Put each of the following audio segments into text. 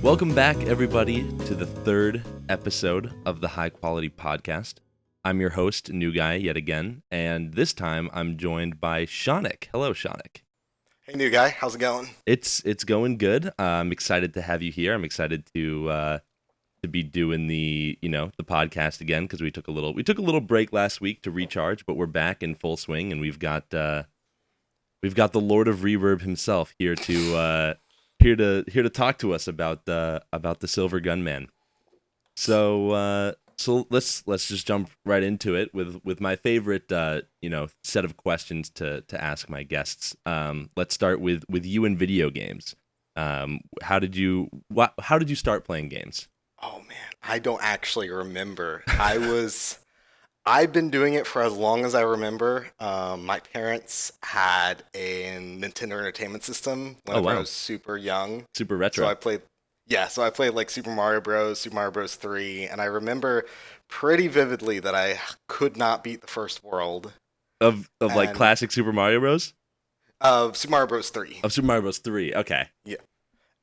Welcome back, everybody, to the third episode of the High Quality Podcast. I'm your host, New Guy, yet again, and this time I'm joined by Shonic. Hello, Shonic. Hey, New Guy. How's it going? It's going good. I'm excited to have you here. I'm excited to be doing the podcast again because we took a little break last week to recharge, but we're back in full swing, and we've got the Lord of Reverb himself here to talk to us about the Silver Gunman. So let's just jump right into it with my favorite set of questions to ask my guests. Let's start with you in video games. How did you start playing games? Oh man, I don't actually remember. I've been doing it for as long as I remember. My parents had a Nintendo Entertainment System whenever I was super young. Super retro. So I played like Super Mario Bros., Super Mario Bros. 3, and I remember pretty vividly that I could not beat the first world. Of like classic Super Mario Bros? Of Super Mario Bros. 3. Of Super Mario Bros. 3, okay. Yeah.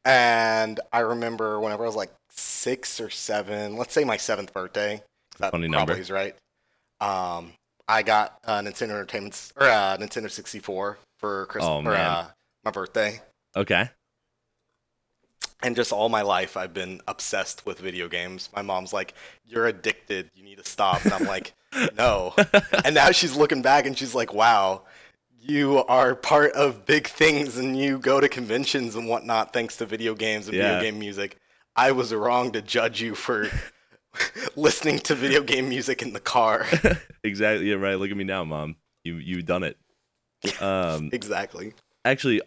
And I remember whenever I was like 6 or 7, let's say my 7th birthday. That Funny probably number. is right. I got a Nintendo 64 for Christmas my birthday. Okay. And just all my life, I've been obsessed with video games. My mom's like, "You're addicted. You need to stop." And I'm like, "No." And now she's looking back and she's like, "Wow, you are part of big things and you go to conventions and whatnot thanks to video games and video game music. I was wrong to judge you for listening to video game music in the car." Exactly. Yeah, right. Look at me now, Mom. You've done it. Exactly. Actually,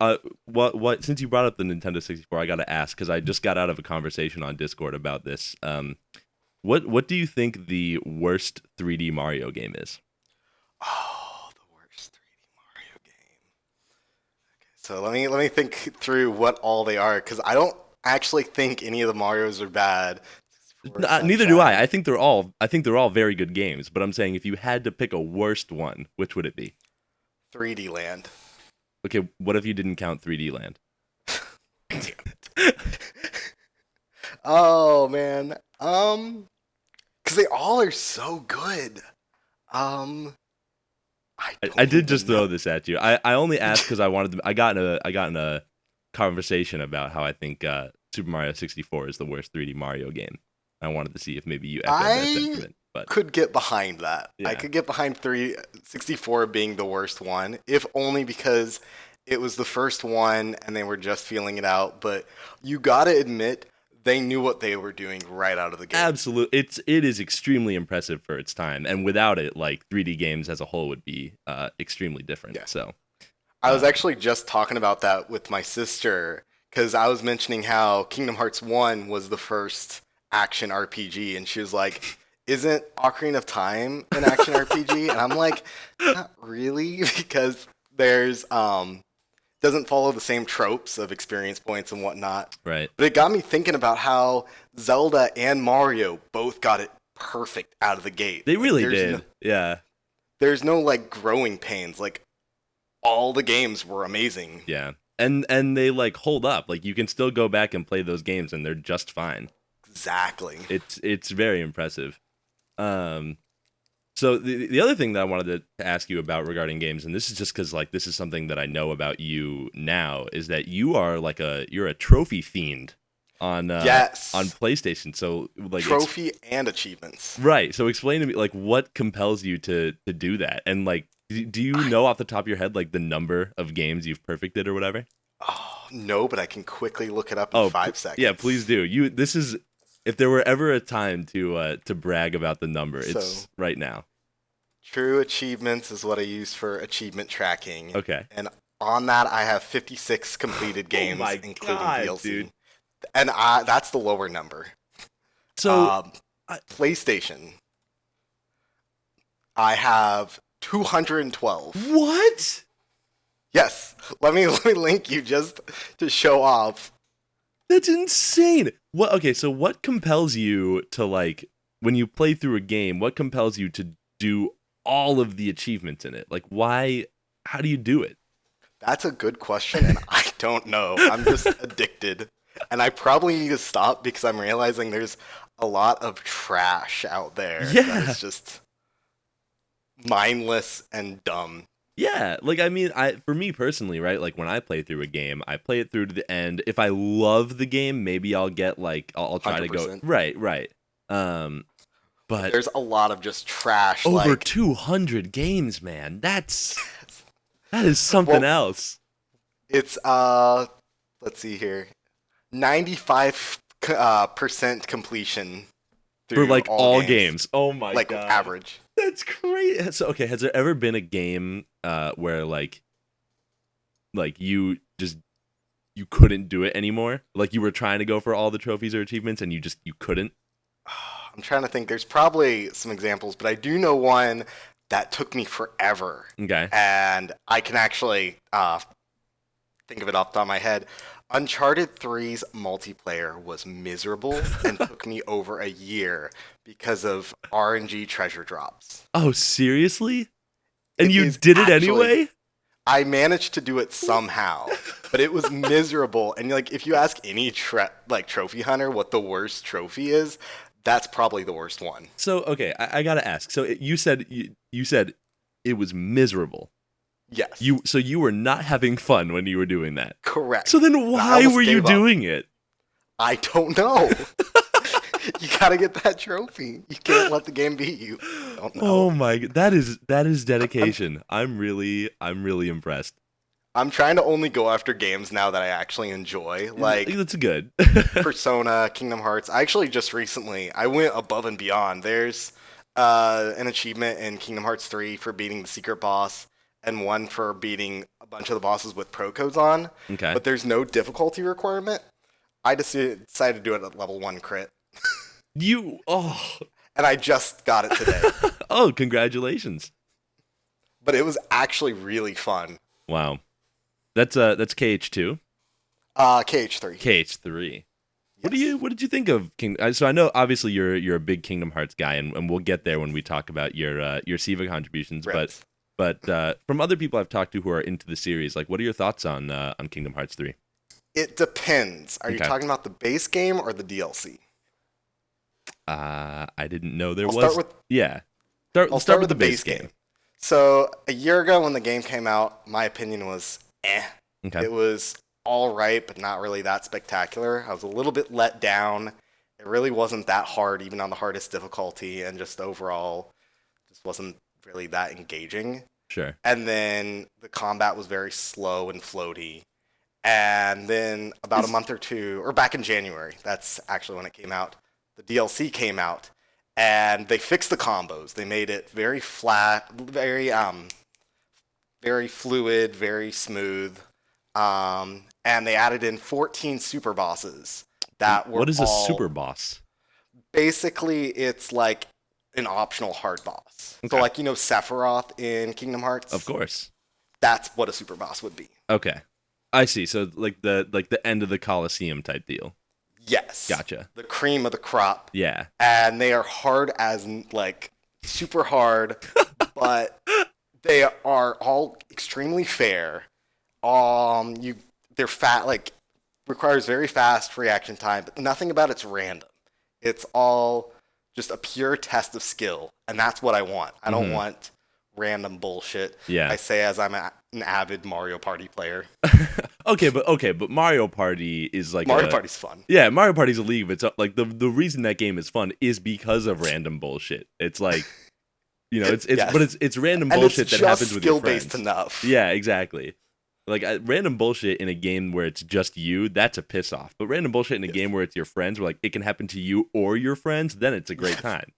what? Since you brought up the Nintendo 64, I got to ask because I just got out of a conversation on Discord about this. What do you think the worst 3D Mario game is? Oh, the worst 3D Mario game. Okay, so let me think through what all they are because I don't actually think any of the Marios are bad. Neither do I. I think they're all very good games. But I'm saying if you had to pick a worst one, which would it be? 3D Land. Okay, what if you didn't count 3D Land? Damn it. Oh man. Because they all are so good. I did just throw this at you. I only asked because I got in a conversation about how I think Super Mario 64 is the worst 3D Mario game. I wanted to see if maybe you echoed that sentiment. But could get behind that. Yeah. I could get behind 64 being the worst one, if only because it was the first one and they were just feeling it out. But you gotta admit, they knew what they were doing right out of the gate. Absolutely, it is extremely impressive for its time, and without it, like 3D games as a whole would be extremely different. Yeah. So, I was actually just talking about that with my sister because I was mentioning how Kingdom Hearts 1 was the first action RPG, and she was like, "Isn't Ocarina of Time an action RPG?" And I'm like, "Not really," because there's doesn't follow the same tropes of experience points and whatnot. right. But it got me thinking about how Zelda and Mario both got it perfect out of the gate. They really There's did. no- Yeah. There's no like growing pains. Like all the games were amazing. Yeah. And they like hold up. Like you can still go back and play those games and they're just fine. Exactly. It's very impressive. So the other thing that I wanted to ask you about regarding games, and this is just because like this is something that I know about you now, is that you're a trophy fiend on Yes. on PlayStation. So like Trophy and achievements. right. So explain to me like what compels you to do that, and like do you know off the top of your head like the number of games you've perfected or whatever? Oh no, but I can quickly look it up in 5 seconds. Yeah, please do. This is if there were ever a time to brag about the number, it's right now. True achievements is what I use for achievement tracking. Okay. And on that, I have 56 completed games, including DLC. Dude. And that's the lower number. So PlayStation, I have 212. what? Yes, let me link you just to show off. That's insane. What? Okay, so what compels you to like when you play through a game? What compels you to do all of the achievements in it? Like, why? How do you do it? That's a good question, and I don't know. I'm just addicted. And I probably need to stop because I'm realizing there's a lot of trash out there that Yeah. is just mindless and dumb. Yeah, like I mean, for me personally, right? Like when I play through a game, I play it through to the end. If I love the game, maybe I'll get like I'll try to go 100%. right. Um, But but there's a lot of just trash. over Like, 200 games, man. That is something well, else it's let's see here, 95 percent completion for through like all all games, games. Oh my like god, average. that's great. So okay, has there ever been a game where like you couldn't do it anymore? Like you were trying to go for all the trophies or achievements and you couldn't? I'm trying to think. There's probably some examples, but I do know one that took me forever, Okay. and I can actually think of it off the top of my head. Uncharted 3's multiplayer was miserable and took me over a year because of RNG treasure drops. Oh, seriously? And It you is did it actually, anyway? I managed to do it somehow, but it was miserable. And like, if you ask any trophy hunter what the worst trophy is, that's probably the worst one. So, okay, I gotta ask. So you said it was miserable. Yes, So you were not having fun when you were doing that. correct. So then And I why almost were you gave up. doing it? I don't know. You gotta get that trophy. You can't let the game beat you. I don't know. Oh my, that is dedication. I'm really impressed. I'm trying to only go after games now that I actually enjoy, like That's good. Persona, Kingdom Hearts. I actually just recently I went above and beyond. There's an achievement in Kingdom Hearts 3 for beating the secret boss, and one for beating a bunch of the bosses with pro codes on. Okay. But there's no difficulty requirement. I just decided to do it at level 1 crit, Oh and I just got it today. oh, congratulations. But it was actually really fun. Wow. That's KH2. KH3. KH3. Yes. What did you think of King? So I know obviously you're a big Kingdom Hearts guy, and we'll get there when we talk about your SiVa contributions. Rips. But from other people I've talked to who are into the series, like what are your thoughts on Kingdom Hearts 3? It depends. Are you Okay. talking about the base game or the DLC? I didn't know there I'll was. start with Yeah. I'll start with the base game. So a year ago when the game came out, my opinion was Okay. It was all right, but not really that spectacular. I was a little bit let down. It really wasn't that hard, even on the hardest difficulty, and just overall, just wasn't really that engaging. Sure. And then the combat was very slow and floaty. And then about a month or two, or back in January, that's actually when it came out, the DLC came out, and they fixed the combos. They made it very flat, very fluid, very smooth. And they added in 14 super bosses that were What is a all, super boss? basically it's like an optional hard boss. Okay. So like Sephiroth in Kingdom Hearts? Of course. That's what a super boss would be. Okay. I see. So like the end of the Colosseum type deal. Yes. Gotcha. The cream of the crop. Yeah. And they are hard as like super hard, but they are all extremely fair. They're fat, like requires very fast reaction time, but nothing about it's random. It's all just a pure test of skill, and that's what I want. I don't want random bullshit. Yeah. I say as I'm an avid Mario Party player. Okay, but Mario Party is like Mario Party's fun. Yeah, Mario Party's a league of its own. Like the reason that game is fun is because of random bullshit. It's like it's Yes. but it's random And bullshit it's that happens just with your friends. skill-based enough. Yeah, exactly. Like random bullshit in a game where it's just you, that's a piss off. But random bullshit in a game where it's your friends, where like it can happen to you or your friends, then it's a great time.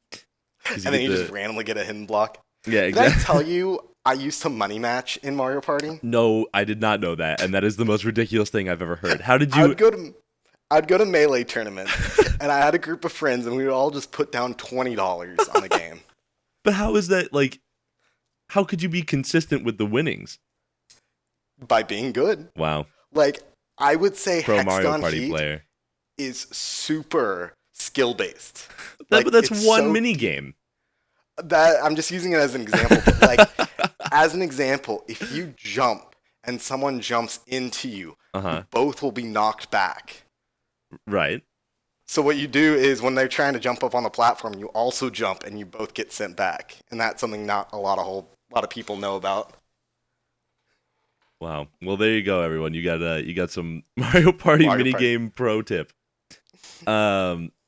And then you just randomly get a hidden block. Yeah, Did I exactly. tell you I used to money match in Mario Party? No, I did not know that, and that is the most ridiculous thing I've ever heard. How did I you? I'd go to Melee tournaments, and I had a group of friends, and we would all just put down $20 on the game. But how is that like? How could you be consistent with the winnings? By being good. Wow, Like, I would say pro Mario Hexagon Party Heat player. is super skill-based. But that's it's one so mini game. That I'm just using it as an example. But like, as an example, if you jump and someone jumps into you, Uh-huh. both will be knocked back. Right. So what you do is when they're trying to jump up on the platform, you also jump and you both get sent back. And that's something not a lot of people know about. Wow. Well, there you go, everyone. You got some Mario Party Mario Party. minigame pro tip.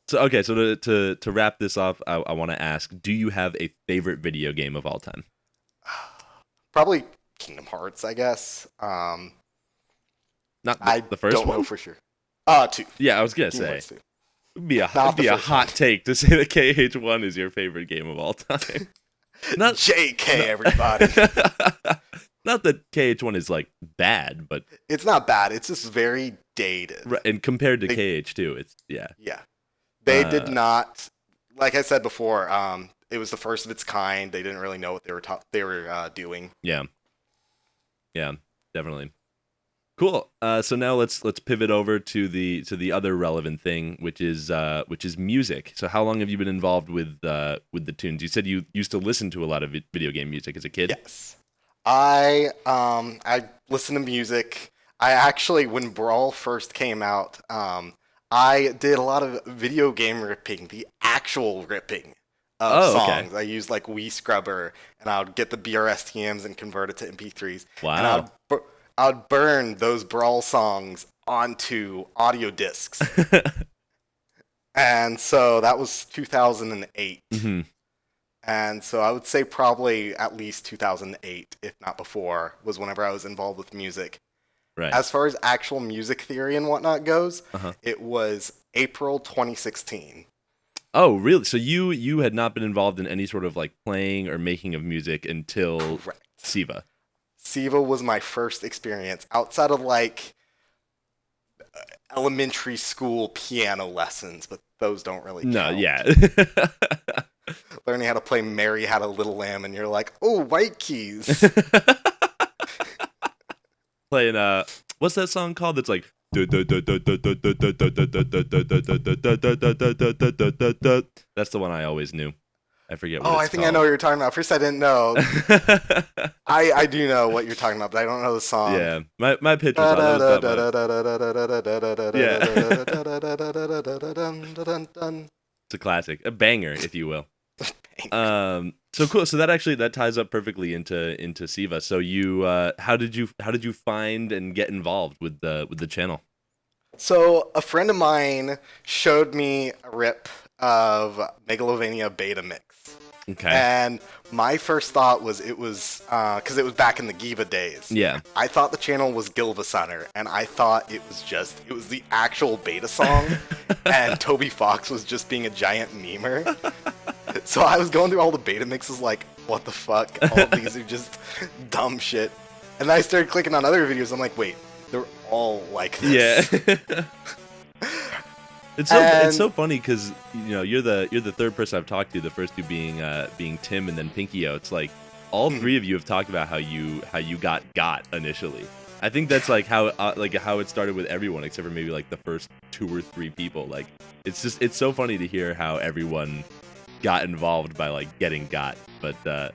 So okay, so to wrap this off, I want to ask: do you have a favorite video game of all time? Probably Kingdom Hearts, I guess. Not I the first don't know one. for sure. Two. Yeah, I was gonna Kingdom say Hearts 2. it'd Not the be a first one. hot take to say that KH1 is your favorite game of all time. Not JK, not, everybody. not that KH1 is like bad, but It's not bad. It's just very dated. and compared to They, KH2, it's yeah. yeah. They did Uh, not, like I said before, it was the first of its kind. They didn't really know what they were doing. yeah, yeah, definitely. Cool. So now let's pivot over to the other relevant thing, which is music. So how long have you been involved with the tunes? You said you used to listen to a lot of video game music as a kid. Yes. I listen to music. I actually, when Brawl first came out, I did a lot of video game ripping, the actual ripping of Oh, okay. songs. I used like Wii Scrubber, and I would get the BRSTMs and convert it to MP3s, and Wow. I would burn those Brawl songs onto audio discs. And so that was 2008. hmm And so I would say probably at least 2008, if not before, was whenever I was involved with music. Right. As far as actual music theory and whatnot goes, Uh-huh. it was April 2016. Oh, really? So you had not been involved in any sort of like playing or making of music until Correct. SiVa. SiVa was my first experience outside of like elementary school piano lessons, but those don't really No, count. yeah. Learning how to play Mary Had a Little Lamb, and you're like, oh, white keys. Playing what's that song called that's like that's the one I always knew. I forget what Oh, it's I think I know called. what you're talking about. First, I didn't know. I do know what you're talking about, but I don't know the song. Yeah, my pitch was that was it's a classic, a banger, if you will. So cool. So that ties up perfectly into SiVa. So you how did you find and get involved with the channel? So a friend of mine showed me a rip of Megalovania Beta Mix. Okay. And my first thought was it was because it was back in the Giva days. Yeah. I thought the channel was Gilvasunner, and I thought it was the actual beta song, and Toby Fox was just being a giant memer. So I was going through all the beta mixes like, what the fuck? All of these are just dumb shit. And then I started clicking on other videos. I'm like, wait, they're all like this. Yeah. It's so funny because you're the third person I've talked to. The first two being Tim and then Pinkyo. It's like all three of you have talked about how you got initially. I think that's like how it started with everyone except for maybe like the first two or three people. Like it's so funny to hear how everyone got involved by like getting got. But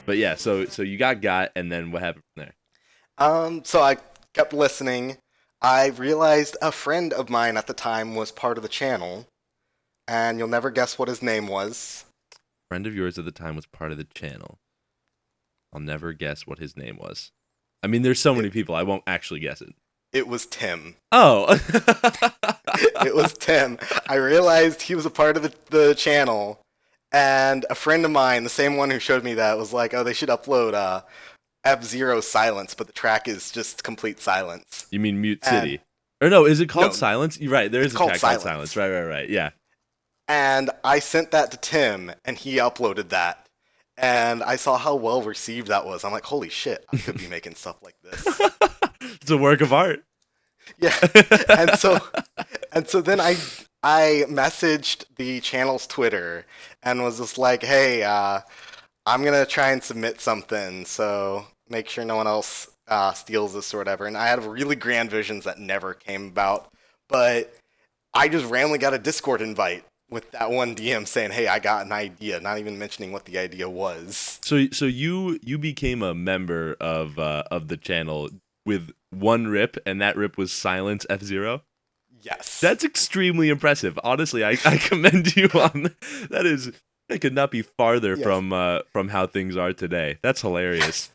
yeah. So you got and then what happened from there? So I kept listening. I realized a friend of mine at the time was part of the channel, and you'll never guess what his name was. Friend of yours at the time was part of the channel. I'll never guess what his name was. I mean, there's so many people, I won't actually guess it. It was Tim. Oh. It was Tim. I realized he was a part of the channel, and a friend of mine, the same one who showed me that, was like, oh, they should upload F-Zero Silence, but the track is just complete silence. You mean Mute City? Or no, is it called No, Silence? You're right, there is a called track called Silence. Right. Yeah. And I sent that to Tim, and he uploaded that. And I saw how well received that was. I'm like, holy shit, I could be making stuff like this. It's a work of art. Yeah. And so then I messaged the channel's Twitter and was just like, hey, I'm going to try and submit something, so make sure no one else steals this or whatever. And I had really grand visions that never came about. But I just randomly got a Discord invite with that one DM saying, hey, I got an idea, not even mentioning what the idea was. So you became a member of the channel with one rip, and that rip was Silence F-Zero? Yes. That's extremely impressive. Honestly, I commend you on that. Is I could not be farther Yes. from how things are today. That's hilarious.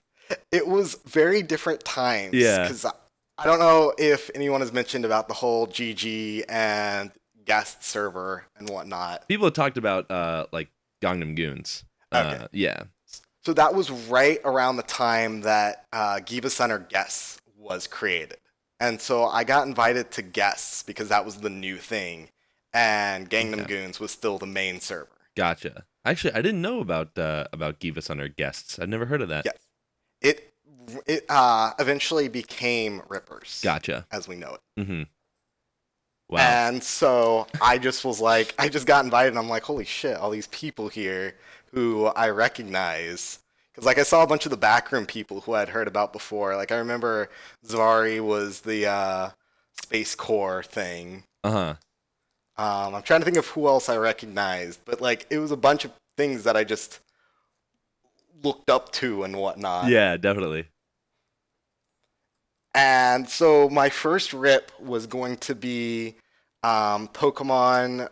It was very different times Yeah. because I don't know if anyone has mentioned about the whole GG and guest server and whatnot. People have talked about like Gangnam Goons. Okay. Yeah. So that was right around the time that Giba Center Guests was created. And so I got invited to Guests because that was the new thing. And Gangnam Okay. Goons was still the main server. Gotcha. Actually, I didn't know about Givas on our guests. I'd never heard of that. Yes. It eventually became Rippers. Gotcha. As we know it. Mm-hmm. Wow. And so I just was like, I just got invited and I'm like, holy shit, all these people here who I recognize. Because like I saw a bunch of the backroom people who I'd heard about before. Like I remember Zvari was the Space Corps thing. Uh-huh. I'm trying to think of who else I recognized. But like it was a bunch of things that I just looked up to and whatnot. Yeah, definitely. And so my first rip was going to be Pokemon,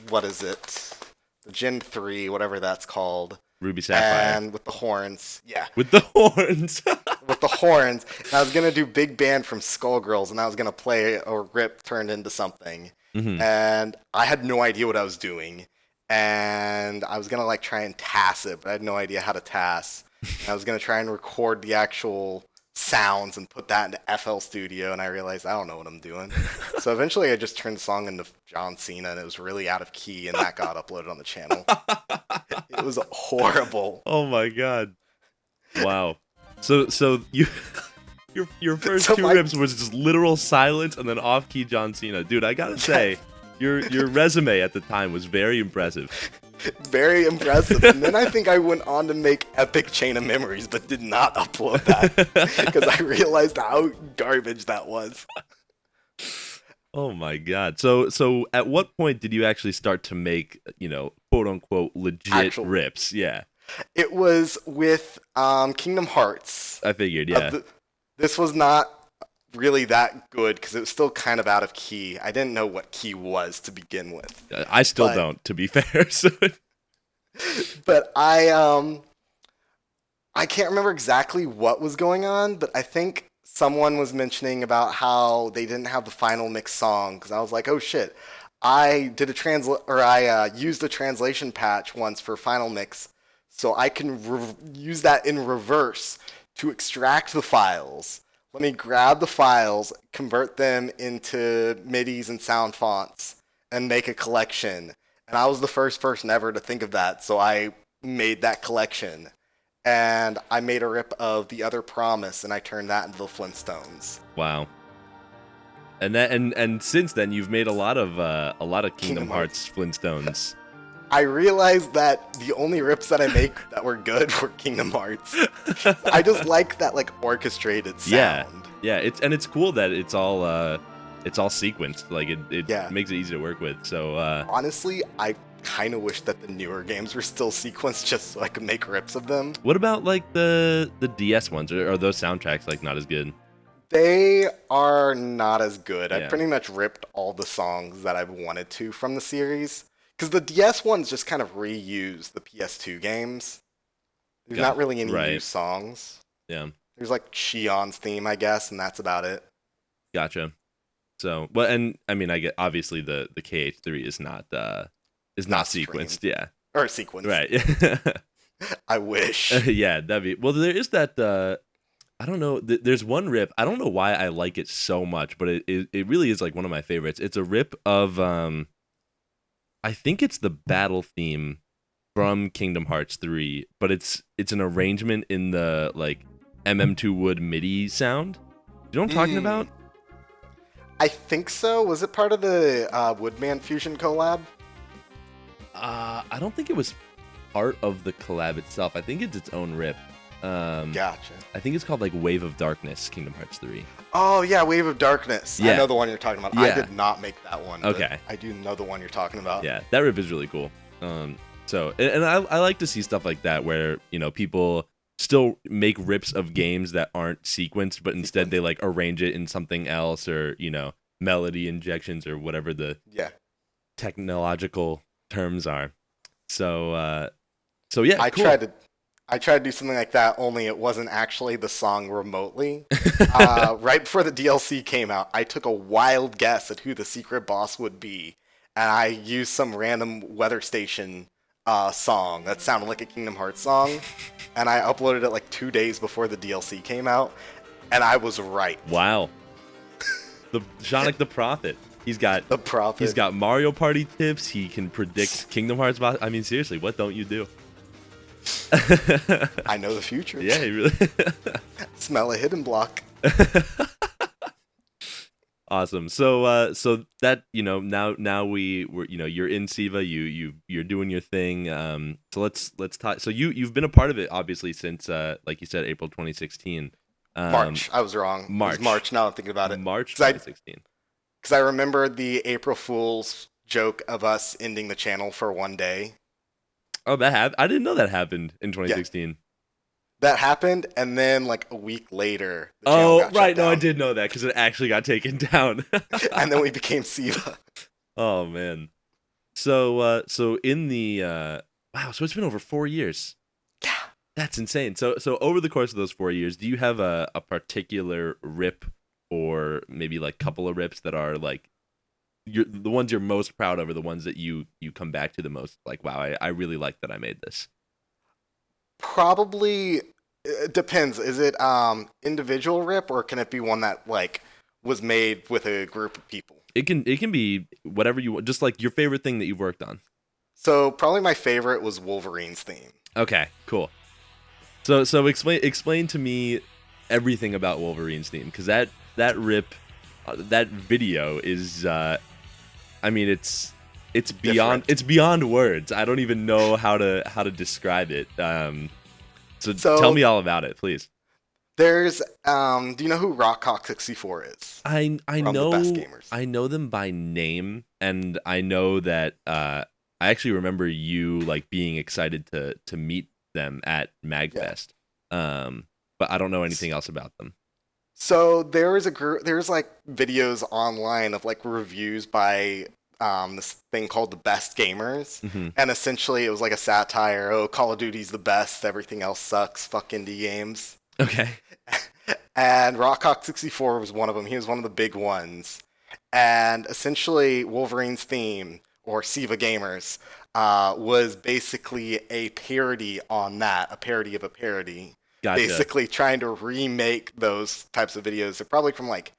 what is it? The Gen 3, whatever that's called. Ruby Sapphire. And with the horns. Yeah. With the horns. With the horns. And I was going to do Big Band from Skullgirls, and I was going to play a rip turned into something. Mm-hmm. And I had no idea what I was doing. And I was going to like try and TAS it, but I had no idea how to TAS. And I was going to try and record the actual sounds and put that into FL Studio, and I realized I don't know what I'm doing. So eventually I just turned the song into John Cena, and it was really out of key, and that got uploaded on the channel. It was horrible. Oh my god. Wow. So you your first So two rips was just literal silence and then off-key John Cena. Dude, I gotta say, your resume at the time was very impressive. Very impressive. And then I think I went on to make Epic Chain of Memories, but did not upload that because I realized how garbage that was. Oh my god. So at what point did you actually start to make, quote unquote legit rips? Yeah. It was with Kingdom Hearts. I figured, yeah. This was not really that good because it was still kind of out of key. I didn't know what key was to begin with. I still don't, to be fair. So. But I can't remember exactly what was going on, but I think someone was mentioning about how they didn't have the final mix song because I was like, oh shit. I did I used a translation patch once for final mix, so I can use that in reverse to extract the files. Let me grab the files, convert them into MIDIs and sound fonts, and make a collection. And I was the first person ever to think of that, so I made that collection. And I made a rip of The Other Promise, and I turned that into the Flintstones. Wow. And since then, you've made a lot of Kingdom Hearts Flintstones. I realized that the only rips that I make that were good were Kingdom Hearts. I just like that like orchestrated sound. Yeah. It's cool that it's all sequenced. Like it makes it easy to work with. So honestly, I kind of wish that the newer games were still sequenced just so I could make rips of them. What about like the DS ones? Are those soundtracks like not as good? They are not as good. I pretty much ripped all the songs that I wanted to from the series. Because the DS ones just kind of reuse the PS2 games. There's not really any new songs. Yeah. There's like Shion's theme, I guess, and that's about it. Gotcha. So, well, and I mean, I get obviously the KH3 is not sequenced. Yeah. Or sequenced. Right. I wish. Yeah, that'd be. Well, there is that. I don't know. There's one rip. I don't know why I like it so much, but it really is like one of my favorites. It's a rip of I think it's the battle theme from Kingdom Hearts 3, but it's an arrangement in the like MM2 Wood MIDI sound. You know what I'm talking about? I think so. Was it part of the Woodman Fusion collab? I don't think it was part of the collab itself. I think it's its own rip. Gotcha. I think it's called like Wave of Darkness, Kingdom Hearts 3. Oh yeah, Wave of Darkness. Yeah. I know the one you're talking about. Yeah. I did not make that one. Okay. I do know the one you're talking about. Yeah, that rip is really cool. So I like to see stuff like that where people still make rips of games that aren't sequenced, but instead they like arrange it in something else or melody injections or whatever the Yeah. technological terms are. So yeah, I cool. tried to I tried to do something like that, only it wasn't actually the song remotely. Right before the DLC came out, I took a wild guess at who the secret boss would be, and I used some random weather station song that sounded like a Kingdom Hearts song, and I uploaded it like 2 days before the DLC came out, and I was right. Wow. The Shonic the Prophet. He's got The Prophet. Mario Party tips. He can predict Kingdom Hearts. I mean, seriously, what don't you do? I know the future. Yeah, he really. Smell a hidden block. Awesome. So that now we're you're in SiVa. You're doing your thing. So let's talk. So you've been a part of it obviously since like you said April 2016. March. I was wrong. It was March. Now I'm thinking about it. March 2016. Because I remember the April Fool's joke of us ending the channel for one day. Oh, that happened. I didn't know that happened in 2016. Yeah. That happened, and then like a week later, the channel got right. shut No, I down. did know that because it actually got taken down. And then we became SiVa. Oh man. So in the wow, so it's been over 4 years. Yeah. That's insane. So over the course of those 4 years, do you have a particular rip or maybe like couple of rips that are like the ones you're most proud of, or the ones that you come back to the most? Like, wow, I really like that I made this. Probably it depends. Is it individual rip, or can it be one that like was made with a group of people? It can be whatever you want, just like your favorite thing that you've worked on. So probably my favorite was Wolverine's theme. Okay, cool. So explain to me everything about Wolverine's theme, because that rip, that video is, I mean, it's beyond Different. it's beyond words. I don't even know how to describe it. So tell me all about it, please. There's do you know who Rockcock64 is? I From know the Best Gamers. I know them by name, and I know that I actually remember you like being excited to meet them at Magfest. Yeah. But I don't know anything else about them. So there is a group. There's like videos online of like reviews by this thing called the Best Gamers, Mm-hmm. and essentially it was like a satire. Oh, Call of Duty's the best. Everything else sucks. Fuck indie games. Okay. And Rockcock64 was one of them. He was one of the big ones. And essentially, Wolverine's theme, or SiIvaGunners, was basically a parody on that, a parody of a parody. Gotcha. Basically trying to remake those types of videos. They're probably from like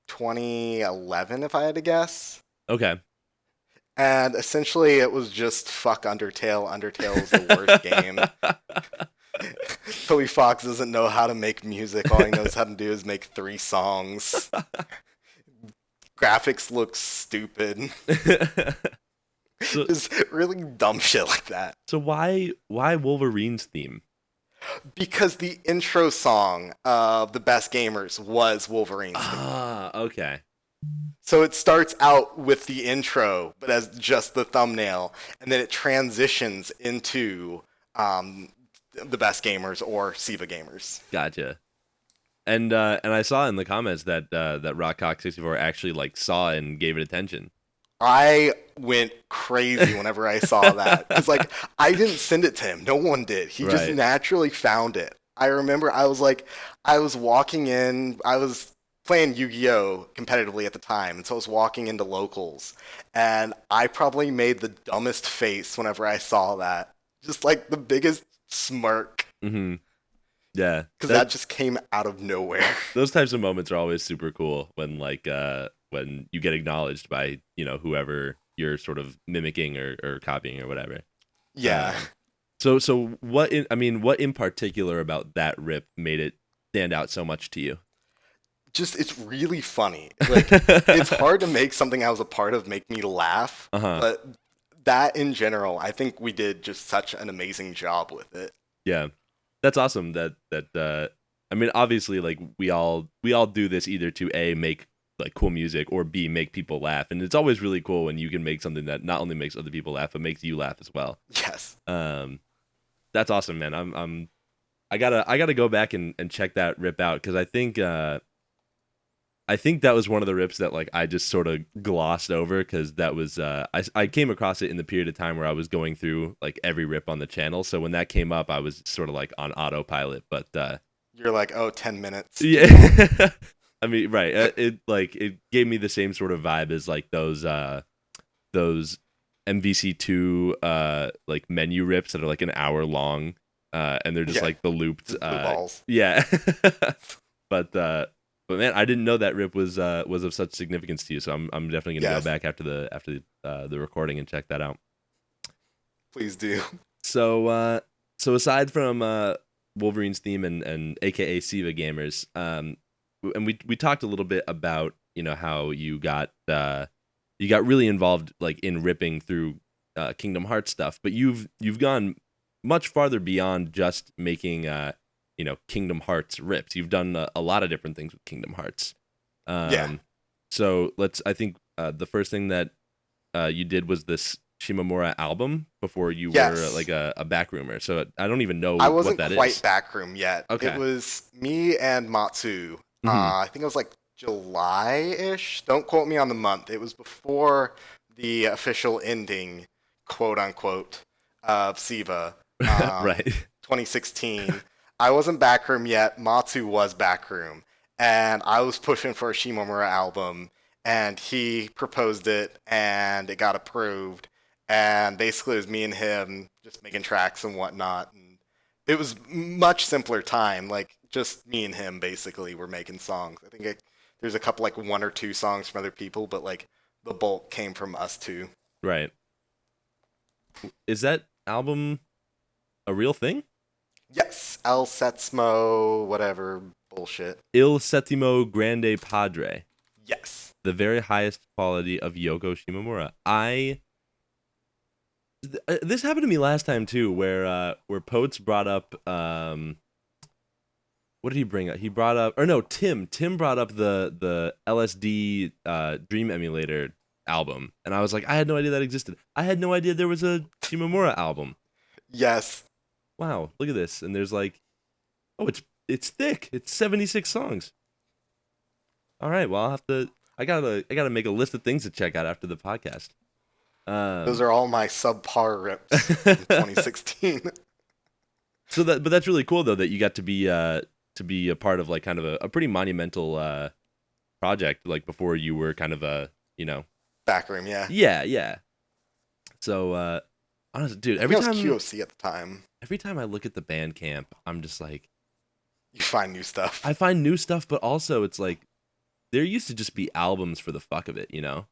2011, if I had to guess. Okay. And essentially, it was just fuck Undertale. Undertale is the worst game. Toby Fox doesn't know how to make music. All he knows how to do is make 3 songs. Graphics look stupid. Just really dumb shit like that. So why Wolverine's theme? Because the intro song of The Best Gamers was Wolverine's theme. Ah, okay. So it starts out with the intro, but as just the thumbnail, and then it transitions into The Best Gamers or SiIvaGunners. Gotcha. And I saw in the comments that that Rockcock64 actually like saw and gave it attention. I went crazy whenever I saw that. It's like, I didn't send it to him. No one did. He just naturally found it. I remember I was walking in, I was playing Yu-Gi-Oh! Competitively at the time, and so I was walking into locals, and I probably made the dumbest face whenever I saw that. Just like the biggest smirk. Mm-hmm. Yeah. Because that just came out of nowhere. Those types of moments are always super cool when like when you get acknowledged by, whoever you're sort of mimicking or copying or whatever. Yeah. So what in particular about that rip made it stand out so much to you? Just, it's really funny. Like, it's hard to make something I was a part of make me laugh, but that in general, I think we did just such an amazing job with it. Yeah, that's awesome. I mean, obviously, like we all do this either to A, make like cool music, or B, make people laugh, and it's always really cool when you can make something that not only makes other people laugh but makes you laugh as well. Yes. That's awesome, man. I gotta go back and check that rip out, because I think I think that was one of the rips that like I just sort of glossed over because that was I came across it in the period of time where I was going through like every rip on the channel. So when that came up, I was sort of like on autopilot. But You're like, oh, 10 minutes. yeah, I mean, right? It gave me the same sort of vibe as like those MVC2 like menu rips that are like an hour long, and they're just like the looped Blue balls. yeah. But man, I didn't know that rip was of such significance to you. So I'm definitely gonna go back after the recording and check that out. Please do. So aside from Wolverine's theme and AKA Siva Gamers, and we talked a little bit about how you got really involved like in ripping through Kingdom Hearts stuff, but you've gone much farther beyond just making Kingdom Hearts rips. You've done a lot of different things with Kingdom Hearts. So I think the first thing that you did was this Shimomura album before you were like a backroomer. So I don't even know I wasn't what that quite is. backroom yet. Okay. It was me and Matsu. I think it was like July-ish. Don't quote me on the month. It was before the official ending, quote unquote, of Siva. Right. 2016. I wasn't backroom yet. Matsu was backroom. And I was pushing for a Shimomura album. And he proposed it, and it got approved. And basically it was me and him just making tracks and whatnot. And it was much simpler time. Like, just me and him basically were making songs. I think there's a couple, like, 1 or 2 songs from other people, but, like, the bulk came from us two. Right. Is that album a real thing? Yes. El Setsmo, whatever bullshit. Il Settimo Grande Padre. Yes. The very highest quality of Yoko Shimomura. This happened to me last time too, where Potes brought up what did he bring up? He brought up, or no, Tim brought up the LSD Dream Emulator album, and I was like, I had no idea that existed. I had no idea there was a Shimomura album. Yes. Wow, look at this. And there's like, oh, it's thick. It's 76 songs. All right, well, I gotta make a list of things to check out after the podcast. Those are all my subpar rips in 2016. But that's really cool though that you got to be a part of like kind of a pretty monumental project like before you were kind of a backroom, yeah. Yeah. So honestly, dude, every time I was QOC at the time. Every time I look at the Bandcamp, I'm just like, you find new stuff. I find new stuff, but also it's like there used to just be albums for the fuck of it, Yeah.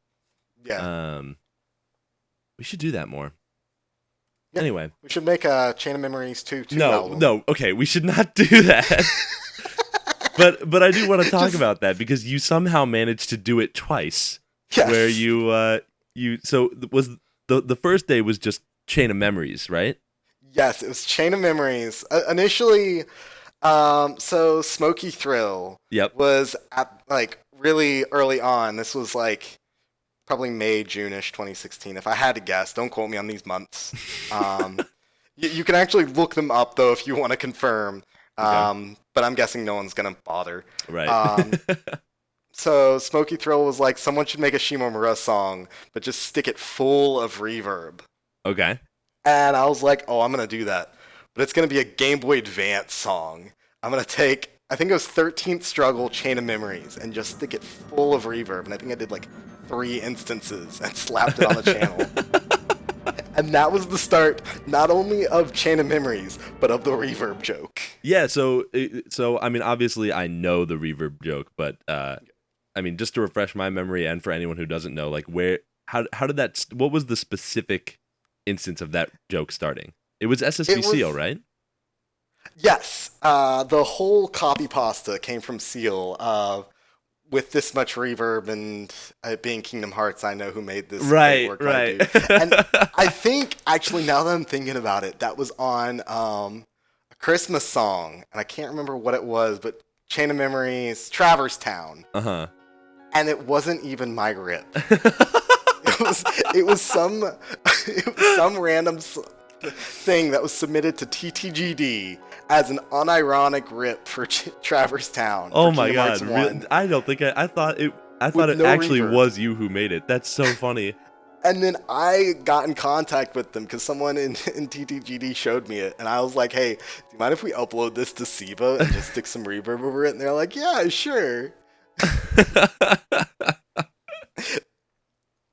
We should do that more. Yeah, anyway, we should make a Chain of Memories 2 album. No, okay, we should not do that. but I do want to talk about that because you somehow managed to do it twice. Yes. Where was the first day was just Chain of Memories, right? Yes, it was Chain of Memories. Initially, so Smoky Thrill was at like really early on. This was like probably May, June-ish 2016. If I had to guess, don't quote me on these months. You can actually look them up though if you want to confirm. Okay. But I'm guessing no one's gonna bother. Right. So Smoky Thrill was like, someone should make a Shimomura song, but just stick it full of reverb. Okay. And I was like, oh, I'm going to do that. But it's going to be a Game Boy Advance song. I'm going to take, I think it was 13th Struggle Chain of Memories, and just stick it full of reverb. And I think I did like 3 instances and slapped it on the channel. And that was the start, not only of Chain of Memories, but of the reverb joke. Yeah, so I mean, obviously I know the reverb joke, but I mean, just to refresh my memory and for anyone who doesn't know, like how did that, what was the specific instance of that joke starting? It was SSB Seal, right? Yes. The whole copy pasta came from Seal. With this much reverb and it being Kingdom Hearts, I know who made this. Right. And I think, actually, now that I'm thinking about it, that was on a Christmas song, and I can't remember what it was, but Chain of Memories, Traverse Town. Uh-huh. And it wasn't even my rip. It was some random thing that was submitted to TTGD as an unironic rip for Traverse Town Oh for my Kingdom Hearts god! 1 I don't think I thought it. I thought with it no actually reverb. was you who made it. That's so funny. And then I got in contact with them because someone in TTGD showed me it, and I was like, "Hey, do you mind if we upload this to SiIva and just stick some reverb over it?" And they're like, "Yeah, sure."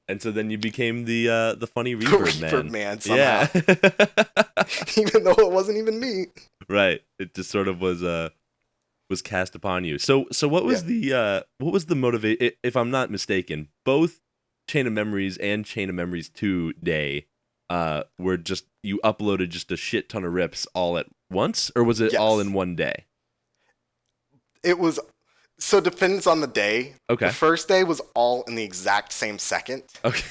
And so then you became the funny The reverb man. reverb man somehow, Yeah. even though it wasn't even me. Right. It just sort of was cast upon you. So what was the motivate? If I'm not mistaken, both Chain of Memories and Chain of Memories 2 Day were just you uploaded just a shit ton of rips all at once, or was it all Yes. in one day? It was. So it depends on the day. Okay. The first day was all in the exact same second, Okay.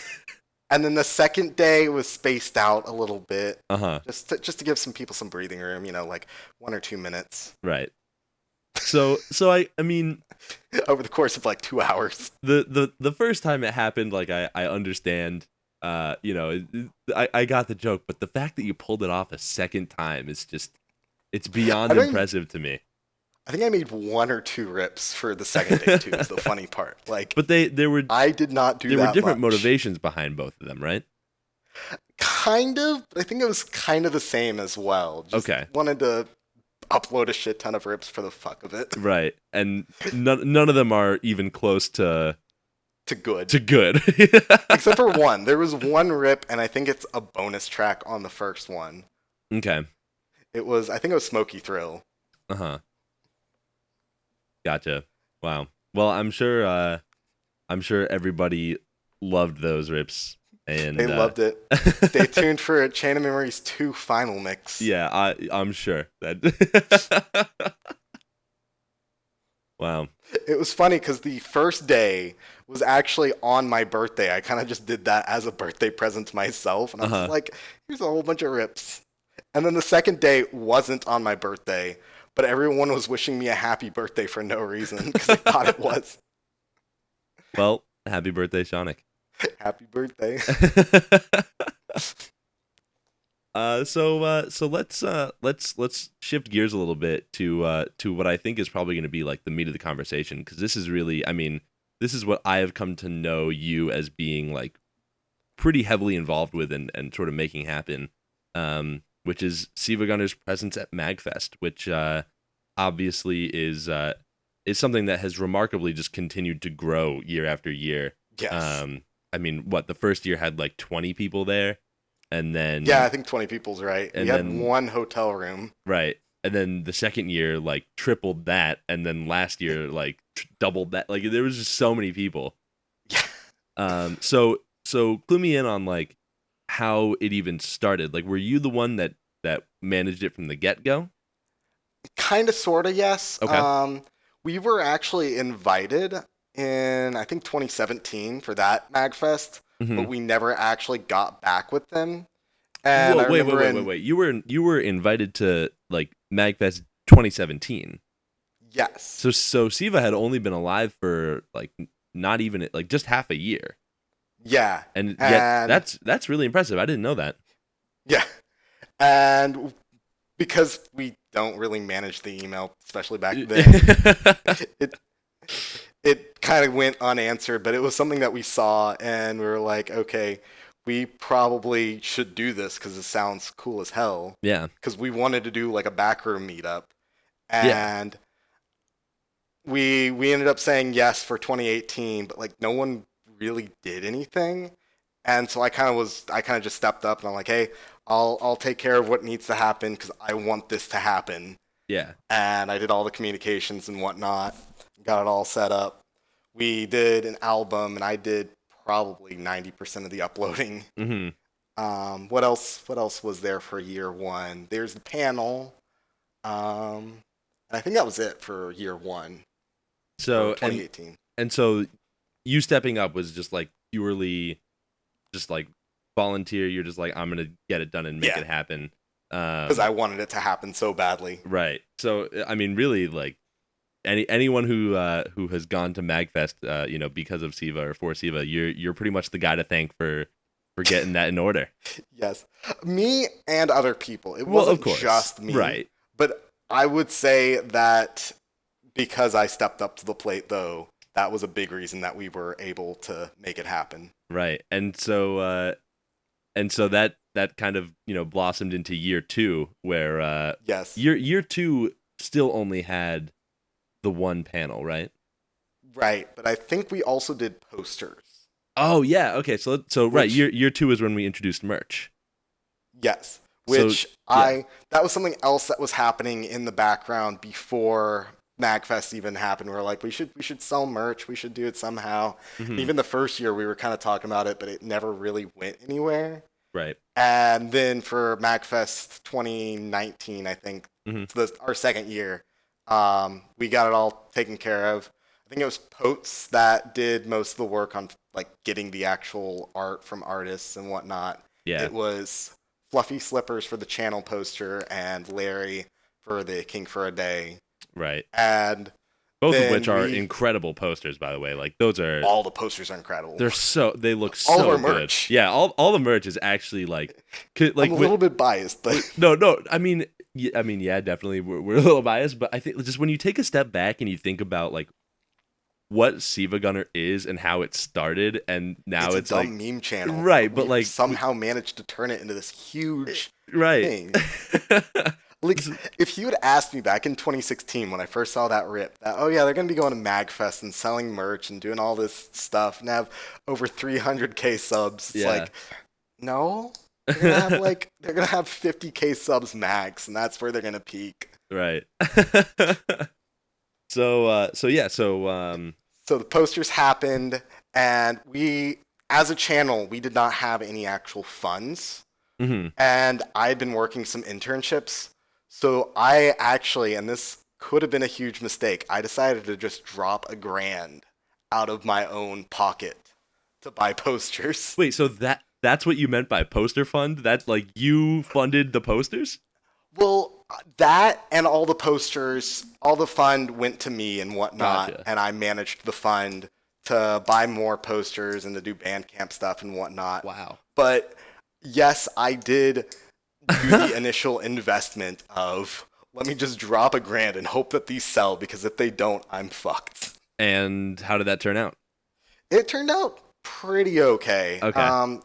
and then the second day was spaced out a little bit, Uh-huh. just to give some people some breathing room. Like 1 or 2 minutes Right. So I mean over the course of like 2 hours. the first time it happened, like I understand, I got the joke, but the fact that you pulled it off a second time is just it's beyond impressive to me. I think I made 1 or 2 rips for the second day too. Is the funny part. Like, But there were I did not do that. there were different much. motivations behind both of them, right? Kind of. I think it was kind of the same as well. Just Okay. wanted to upload a shit ton of rips for the fuck of it. Right. And none of them are even close to Good. Except for one. There was one rip, and I think it's a bonus track on the first one. Okay. I think it was Smoky Thrill. Uh-huh. Gotcha. Wow. Well, I'm sure everybody loved those rips, and They loved it. Stay tuned for a Chain of Memories 2 final mix. Yeah, I'm sure that. Wow. It was funny because the first day was actually on my birthday. I kind of just did that as a birthday present to myself, and I was like, "Here's a whole bunch of rips." And then the second day wasn't on my birthday, but everyone was wishing me a happy birthday for no reason because they thought it was. Well, happy birthday, Shonic. Happy birthday. So let's shift gears a little bit to what I think is probably going to be like the meat of the conversation, because this is really, I mean, this is what I have come to know you as being like pretty heavily involved with and sort of making happen, which is SiIvaGunner's presence at Magfest, which obviously is something that has remarkably just continued to grow year after year. Yes. I mean, the first year had like 20 people there, and then Yeah, I think 20 people's right. And we had then- one hotel room. right, and then the second year like tripled that, and then last year like doubled that. Like there was just so many people. Yeah. So clue me in on like how it even started. Like, were you the one that managed it from the get-go? Kind of, sort of, yes. Okay. We were actually invited in, I think, 2017 for that Magfest, Mhm. but we never actually got back with them. And Whoa, I wait, remember wait. You were invited to like Magfest 2017. Yes. So SiIva had only been alive for like not even like just half a year, Yeah. and yet that's really impressive. I didn't know that. Yeah. And because we don't really manage the email, especially back then, it kind of went unanswered, but it was something that we saw, and we were like, okay, we probably should do this because it sounds cool as hell. Yeah. Because we wanted to do like a backroom meetup, Yeah. and we ended up saying yes for 2018, but like no one really did anything. And so I kind of just stepped up, and I'm like, hey, I'll take care of what needs to happen because I want this to happen. Yeah. And I did all the communications and whatnot, got it all set up. We did an album, and I did probably 90% of the uploading. Mm-hmm. What else was there for year one? There's the panel. And I think that was it for year one. So 2018. And so you stepping up was just like purely just like volunteer. You're just like, I'm gonna get it done and make it happen. Because I wanted it to happen so badly. Right. So I mean, really, like anyone who has gone to Magfest, because of SiIva or for SiIva, you're pretty much the guy to thank for for getting that in order. Yes. Me and other people. It Well, of wasn't course. just me. Right. But I would say that because I stepped up to the plate, though, that was a big reason that we were able to make it happen. Right. And so that kind of, blossomed into year 2 where Yes. year 2 still only had the one panel, right? Right. But I think we also did posters. Oh yeah, okay. So right, Which, year 2 is when we introduced merch. yes. So Which yeah. that was something else that was happening in the background before Magfest even happened. We were like, we should sell merch. We should do it somehow. And Hmm. even the first year, we were kind of talking about it, but it never really went anywhere. Right. And then for MagFest 2019, I think, Hmm. our second year, we got it all taken care of. I think it was Potes that did most of the work on like getting the actual art from artists and whatnot. Yeah. It was Fluffy Slippers for the channel poster and Larry for the King for a Day. Right. And Both of which then are we incredible posters, by the way. Like those are all the posters are incredible. they look All of so our good. merch. Yeah, all the merch is actually like I'm a little bit biased, but no. I mean, yeah, definitely we're a little biased, but I think just when you take a step back and you think about like what SiIvaGunner is and how it started, and now it's a it's like dumb meme channel. right, but We've like somehow managed to turn it into this huge right. thing. Like, if you had asked me back in 2016 when I first saw that rip, that, oh yeah, they're going to be going to MagFest and selling merch and doing all this stuff and have over 300K subs, it's Yeah. like, no. They're gonna have 50K subs max, and that's where they're gonna peak. Right. So So the posters happened, and as a channel, we did not have any actual funds. mhm. And I had been working some internships. So I actually, and this could have been a huge mistake, I decided to just drop $1,000 out of my own pocket to buy posters. Wait, so that's what you meant by poster fund? That's like you funded the posters? Well, that and all the posters, all the fund went to me and whatnot, Gotcha. and I managed the fund to buy more posters and to do Bandcamp stuff and whatnot. Wow. But yes, I did do the initial investment of let me just drop $1,000 and hope that these sell because if they don't, I'm fucked. And how did that turn out? It turned out pretty okay. Okay.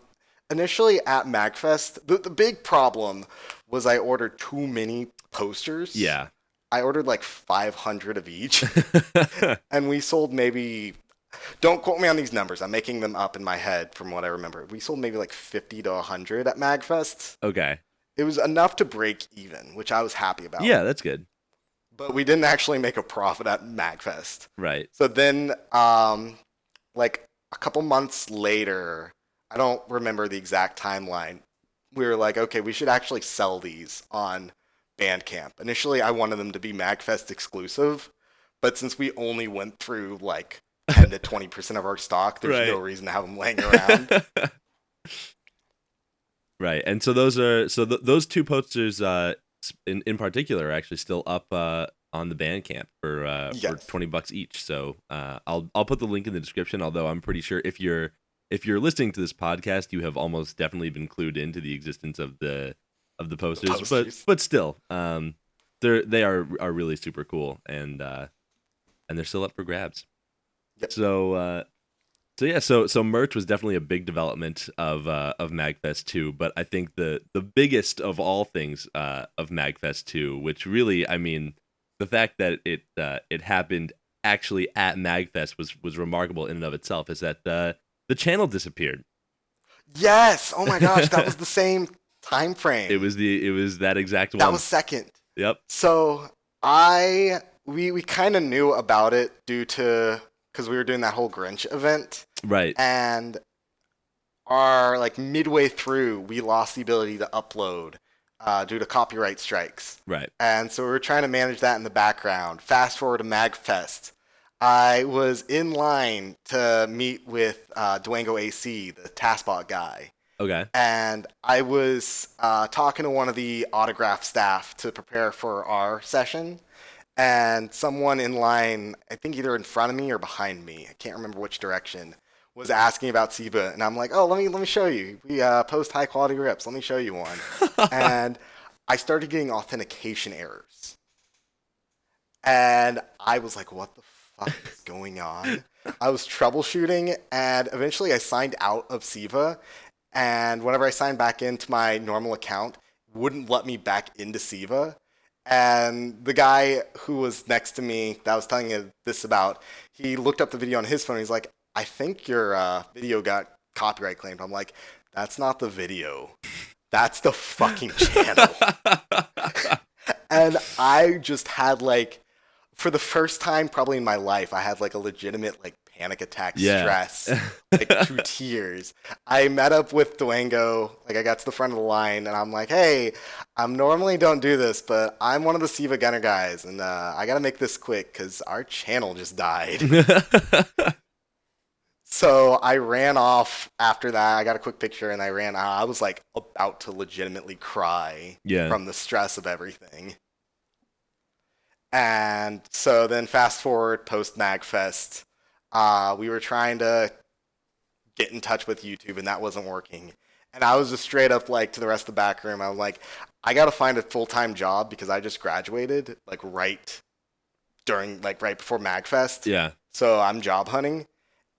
Initially at Magfest, the big problem was I ordered too many posters. Yeah. I ordered like 500 of each, and we sold maybe. Don't quote me on these numbers. I'm making them up in my head from what I remember. We sold maybe like 50 to 100 at Magfest. Okay. It was enough to break even, which I was happy about. Yeah, that's good. But we didn't actually make a profit at Magfest. Right. So then, like a couple months later, I don't remember the exact timeline. We were like, okay, we should actually sell these on Bandcamp. Initially, I wanted them to be Magfest exclusive, but since we only went through like 10 to 20% of our stock, there's no Right. reason to have them laying around. Right. And so those two posters in particular are actually still up on the Bandcamp for Yes. $20 each. So I'll put the link in the description, although I'm pretty sure if you're listening to this podcast, you have almost definitely been clued into the existence of the posters. But still, they are really super cool, and they're still up for grabs. Yep. So merch was definitely a big development of Magfest 2, but I think the biggest of all things of Magfest 2, which really, I mean, the fact that it happened actually at Magfest was remarkable in and of itself, is that the channel disappeared. Yes. Oh my gosh, that was the same time frame. It was that exact one. That was second. Yep. So we kind of knew about it because we were doing that whole Grinch event, Right. and our like midway through we lost the ability to upload due to copyright strikes, Right. and so we were trying to manage that in the background. Fast forward to Magfest, I was in line to meet with Dwango AC, the Taskbot guy. Okay. And I was talking to one of the autograph staff to prepare for our session, and someone in line, I think either in front of me or behind me, I can't remember which direction, was asking about SiIva, and I'm like, oh, let me show you. We post high quality rips. Let me show you one. And I started getting authentication errors, and I was like, what the fuck is going on? I was troubleshooting, and eventually I signed out of SiIva, and whenever I signed back into my normal account, it wouldn't let me back into SiIva. And the guy who was next to me that I was telling you this about, he looked up the video on his phone. He's like, I think your video got copyright claimed. I'm like, that's not the video. That's the fucking channel. And I just had like, for the first time probably in my life, I had like a legitimate like panic attack stress, like through tears. I met up with Duango, like I got to the front of the line, and I'm like, hey, I normally don't do this, but I'm one of the SiIvaGunner guys, and I gotta make this quick because our channel just died. So I ran off after that. I got a quick picture, and I ran out. I was like about to legitimately cry from the stress of everything. And so then fast forward post Magfest, we were trying to get in touch with YouTube, and that wasn't working. And I was just straight up like to the rest of the back room. I was like, I got to find a full-time job because I just graduated like right before Magfest. Yeah. So I'm job hunting,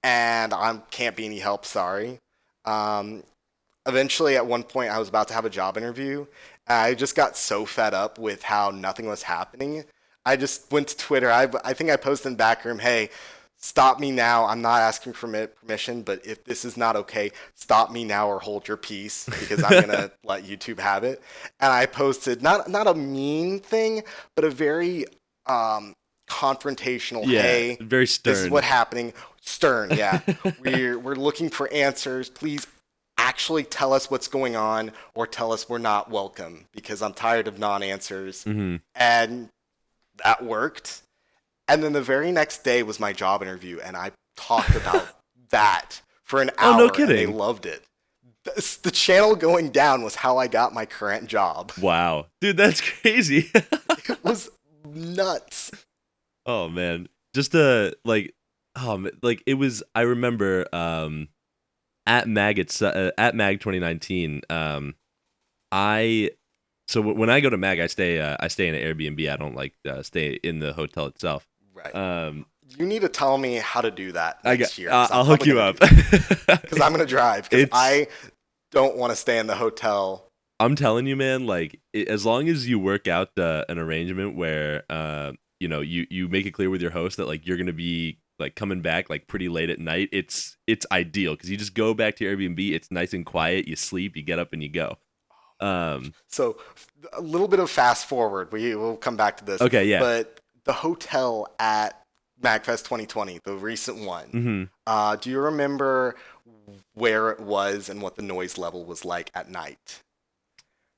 and I can't be any help. Sorry. Eventually, at one point, I was about to have a job interview. I just got so fed up with how nothing was happening. I just went to Twitter. I think I posted in the back room, hey, stop me now. I'm not asking for permission, but if this is not okay, stop me now or hold your peace because I'm going to let YouTube have it. And I posted not a mean thing, but a very confrontational, hey, very stern. This is what's happening. Stern, yeah. We're looking for answers. Please actually tell us what's going on or tell us we're not welcome because I'm tired of non-answers. Mm-hmm. And that worked. And then the very next day was my job interview, and I talked about that for an hour. Oh, no kidding. And they loved it. The channel going down was how I got my current job. Wow. Dude, that's crazy. It was nuts. Oh, man. Just it was, I remember at Mag 2019, so when I go to Mag, I stay in an Airbnb. I don't like stay in the hotel itself. Right. You need to tell me how to do that next year. I'll hook you up. Because I'm going to drive. Because I don't want to stay in the hotel. I'm telling you, man, like, as long as you work out an arrangement where, you make it clear with your host that, like, you're going to be, like, coming back, like, pretty late at night, it's ideal. Because you just go back to your Airbnb, it's nice and quiet, you sleep, you get up, and you go. So a little bit of fast forward. We'll come back to this. Okay, yeah. But the hotel at Magfest 2020, the recent one, do you remember where it was and what the noise level was like at night?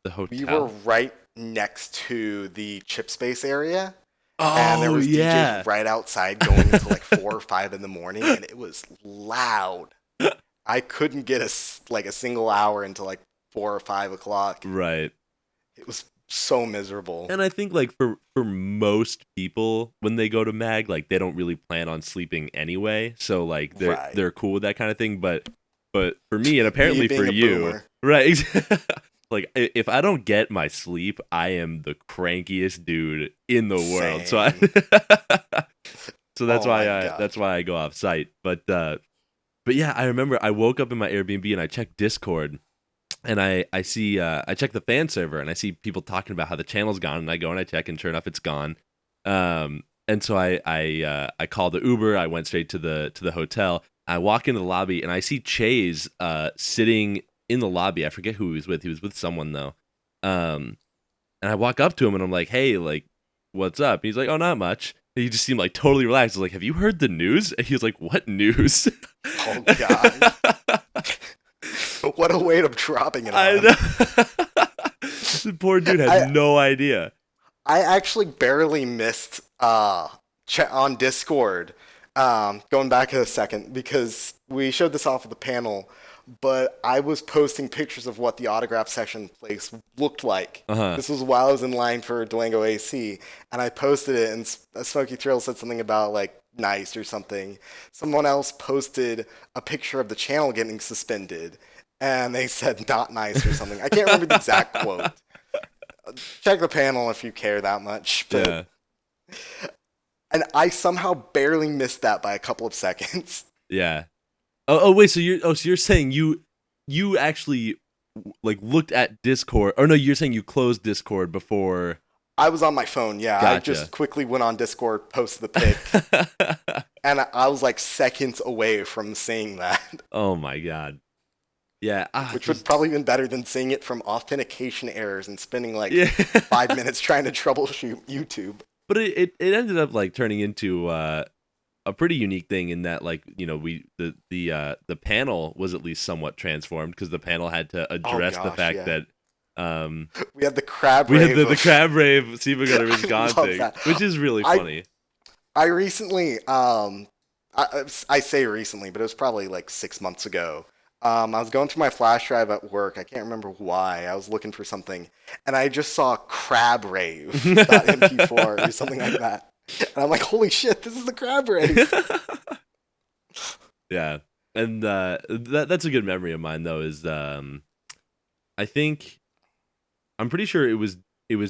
The hotel? We were right next to the chip space area. Oh, and there was DJs right outside going until like 4 or 5 in the morning, and it was loud. I couldn't get a single hour until like 4 or 5 o'clock. Right. It was so miserable. And I think like for most people when they go to Mag, like they don't really plan on sleeping anyway. So like they're cool with that kind of thing. But for me and apparently for you, boomer. Right? Like if I don't get my sleep, I am the crankiest dude in the world. So that's why I go off site. But yeah, I remember I woke up in my Airbnb and I checked Discord. And I see I check the fan server and I see people talking about how the channel's gone, and I go and I check, and sure enough it's gone. And so I called the Uber. I went straight to the hotel. I walk into the lobby and I see Chase sitting in the lobby. I forget who he was with. He was with someone though. And I walk up to him and I'm like, hey, like, what's up? And he's like, oh, not much. And he just seemed like totally relaxed. I was like, have you heard the news? And he was like, what news? Oh God. What a way of dropping it on. I know. The poor dude had no idea. I actually barely missed on Discord, going back a second, because we showed this off of the panel, but I was posting pictures of what the autograph session place looked like. Uh-huh. This was while I was in line for Durango AC, and I posted it, and Smokey Thrill said something about like nice or something. Someone else posted a picture of the channel getting suspended, and they said not nice or something. I can't remember the exact quote. Check the panel if you care that much, but Yeah. and I somehow barely missed that by a couple of seconds. Yeah. Oh wait, so you're saying you actually like looked at Discord, or no, you're saying you closed Discord before. I was on my phone, yeah. I Gotcha. just quickly went on Discord, posted the pic, and I was like seconds away from seeing that, Oh my god. Yeah. which would probably been better than seeing it from authentication errors and spending like Yeah. 5 minutes trying to troubleshoot YouTube. But it ended up like turning into a pretty unique thing in that, like, the panel was at least somewhat transformed because the panel had to address the gosh, fact yeah. that We had the crab we had rave the of- crab rave SiIvaGunner is I gone love thing, that. which is really I- funny. I recently, I say recently, but it was probably like 6 months ago. I was going through my flash drive at work. I can't remember why. I was looking for something, and I just saw crab rave.mp4 or something like that. And I'm like, holy shit, this is the crab rave. Yeah, and that's a good memory of mine though. Is I think I'm pretty sure it was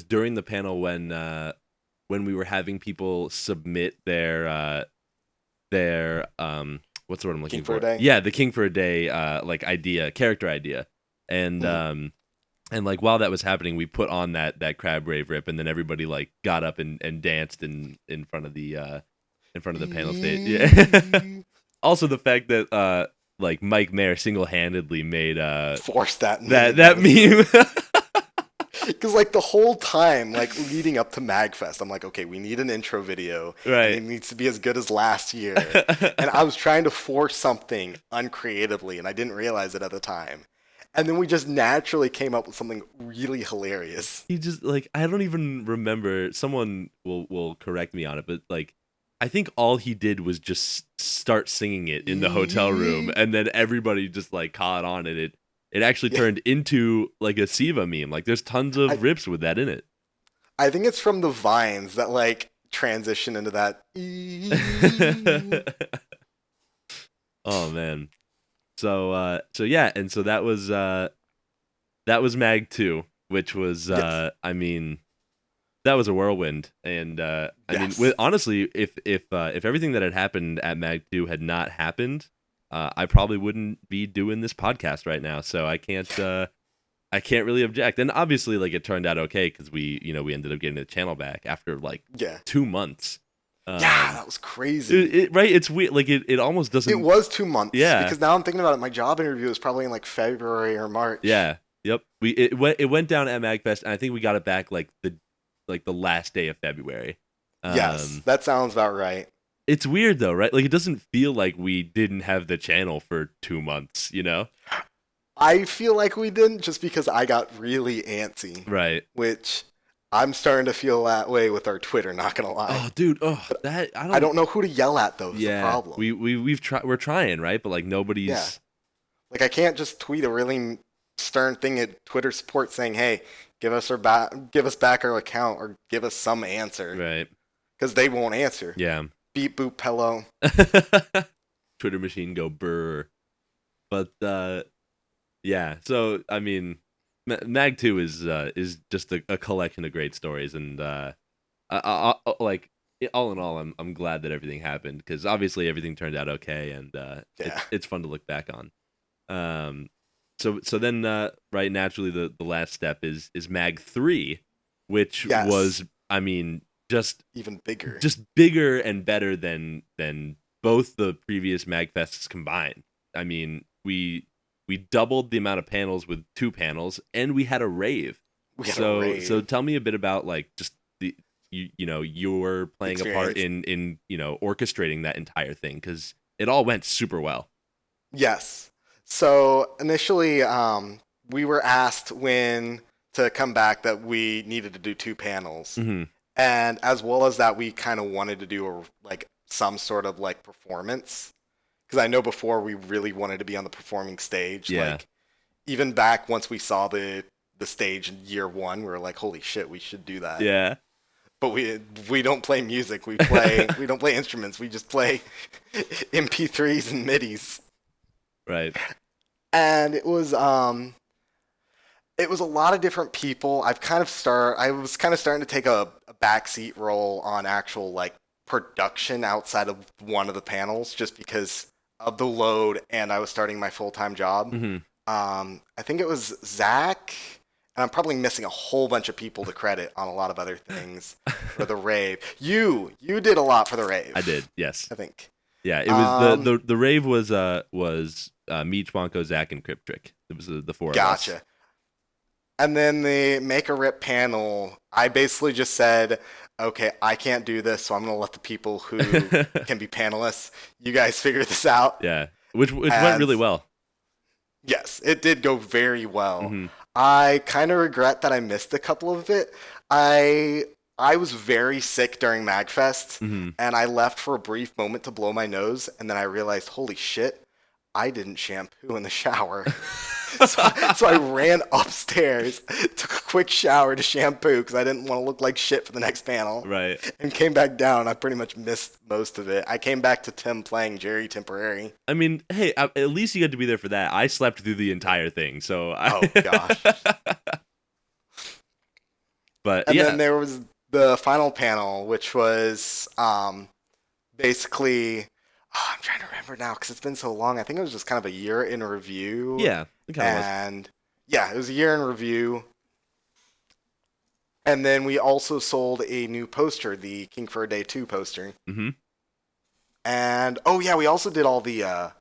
during the panel when we were having people submit their what's the word I'm looking King for for? a Day? Yeah, the King for a Day like character idea. And and like while that was happening, we put on that crab rave rip, and then everybody like got up and danced in front of the panel stage. Yeah. Also the fact that like Mike Mayer single-handedly made Force that that meme. Because like the whole time, like leading up to Magfest, I'm like, okay, we need an intro video. Right. And it needs to be as good as last year. And I was trying to force something uncreatively, and I didn't realize it at the time. And then we just naturally came up with something really hilarious. He just like, I don't even remember. Someone will correct me on it, but like I think all he did was just start singing it in the hotel room, and then everybody just like caught on, and it actually turned into like a Siva meme. Like there's tons of rips with that in it. I think it's from the vines that like transition into that. Oh man. So yeah, and so that was Mag 2, which was Yes. I mean, that was a whirlwind. And I mean, Yes. honestly, if everything that had happened at Mag 2 had not happened, I probably wouldn't be doing this podcast right now. So I can't really object. And obviously, like, it turned out okay because we ended up getting the channel back after like Yeah. 2 months. Yeah, that was crazy. Right? It's weird. Like it almost doesn't. It was 2 months. Yeah. Because now I'm thinking about it. My job interview was probably in like February or March. Yeah. Yep. It went down at Magfest, and I think we got it back like the last day of February. Yes, that sounds about right. It's weird though, right? Like it doesn't feel like we didn't have the channel for 2 months, you know? I feel like we didn't just because I got really antsy, Right. which I'm starting to feel that way with our Twitter, not gonna lie. Oh, dude. Oh, that I don't know who to yell at though, is the problem. We're trying, right? But like nobody's. Yeah. Like I can't just tweet a really stern thing at Twitter support saying, "Hey, give us back our account or give us some answer," Right. because they won't answer. Yeah. Beep boop pillow. Twitter machine go brr. But yeah. So I mean, Mag 2 is just a collection of great stories, and like all in all, I'm glad that everything happened because obviously everything turned out okay, and it's fun to look back on. So then right, naturally the last step is Mag 3, which was, I mean, just Even bigger. just bigger and better than both the previous Magfests combined. I mean, we doubled the amount of panels with 2 panels, and we had a rave. So tell me a bit about like just the you're playing a part in orchestrating that entire thing because it all went super well. Yes. So initially, we were asked when to come back that we needed to do 2 panels, Mm-hmm. and as well as that, we kind of wanted to do like some sort of like performance because I know before we really wanted to be on the performing stage. Yeah. Like even back once we saw the stage in year one, we were like, holy shit, we should do that. Yeah. But we don't play music. We don't play instruments. We just play MP3s and MIDIs. Right. And it was a lot of different people. I was kind of starting to take a backseat role on actual like production outside of one of the panels just because of the load, and I was starting my full-time job. Hmm. I think it was Zach, and I'm probably missing a whole bunch of people to credit on a lot of other things for the rave. You did a lot for the rave. I did. Yes. I think. Yeah. It was the rave was me, Chwanko, Zach, and Crypt Trick. It was the four of us. Gotcha. And then the Make a Rip panel, I basically just said, okay, I can't do this, so I'm going to let the people who can be panelists, you guys figure this out. Yeah. Which went really well. Yes, it did go very well. Mm-hmm. I kind of regret that I missed a couple of it. I was very sick during Magfest, Mm-hmm. and I left for a brief moment to blow my nose, and then I realized, holy shit, I didn't shampoo in the shower. So I ran upstairs, took a quick shower to shampoo because I didn't want to look like shit for the next panel. Right. And came back down. I pretty much missed most of it. I came back to Tim playing Jerry Temporary. I mean, hey, at least you got to be there for that. I slept through the entire thing, so. Oh, gosh. But And yeah. then there was the final panel, which was basically... I'm trying to remember now because it's been so long. I think it was just kind of a year in review. Yeah, it kind of was. And yeah, it was a year in review. And then we also sold a new poster, the King for a Day 2 poster. Mm-hmm. And oh yeah, we also did all the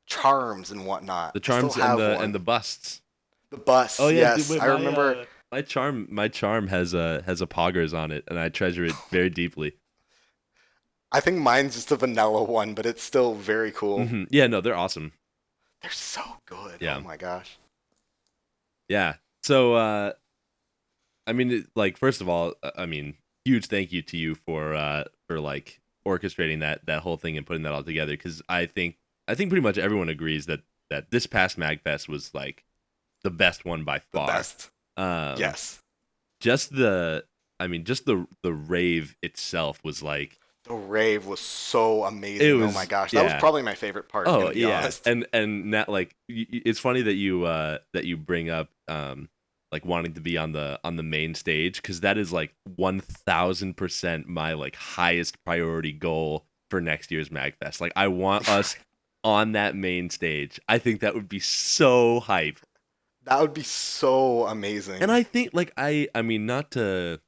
charms and whatnot. The charms and the busts. The bust. Oh yeah, yes, dude, I remember. My charm has a poggers on it, and I treasure it very deeply. I think mine's just a vanilla one, but it's still very cool. Mm-hmm. Yeah, no, they're awesome. They're so good. Yeah. Oh my gosh. Yeah. So, I mean, like, first of all, I mean, huge thank you to you for like orchestrating that whole thing and putting that all together. Because I think pretty much everyone agrees that this past Magfest was like the best one by far. The best. Yes. Just the rave itself was like. The rave was so amazing. Oh my gosh, that was probably my favorite part. Oh to be honest. and that like it's funny that you bring up like wanting to be on the main stage because that is like 1000% my like highest priority goal for next year's Magfest. Like I want us on that main stage. I think that would be so hype. That would be so amazing. And I think like I mean not to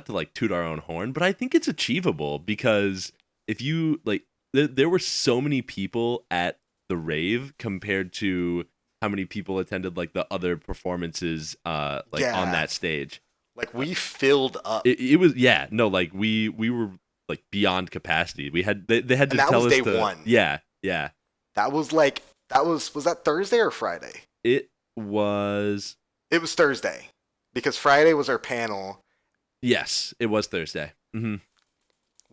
like toot our own horn, but I think it's achievable because if you like, there were so many people at the rave compared to how many people attended like the other performances, on that stage. Like we filled up. It was like we were like beyond capacity. We had they had to tell us day one. Yeah. That was that Thursday or Friday? It was Thursday because Friday was our panel. Yes, it was Thursday. Mm-hmm.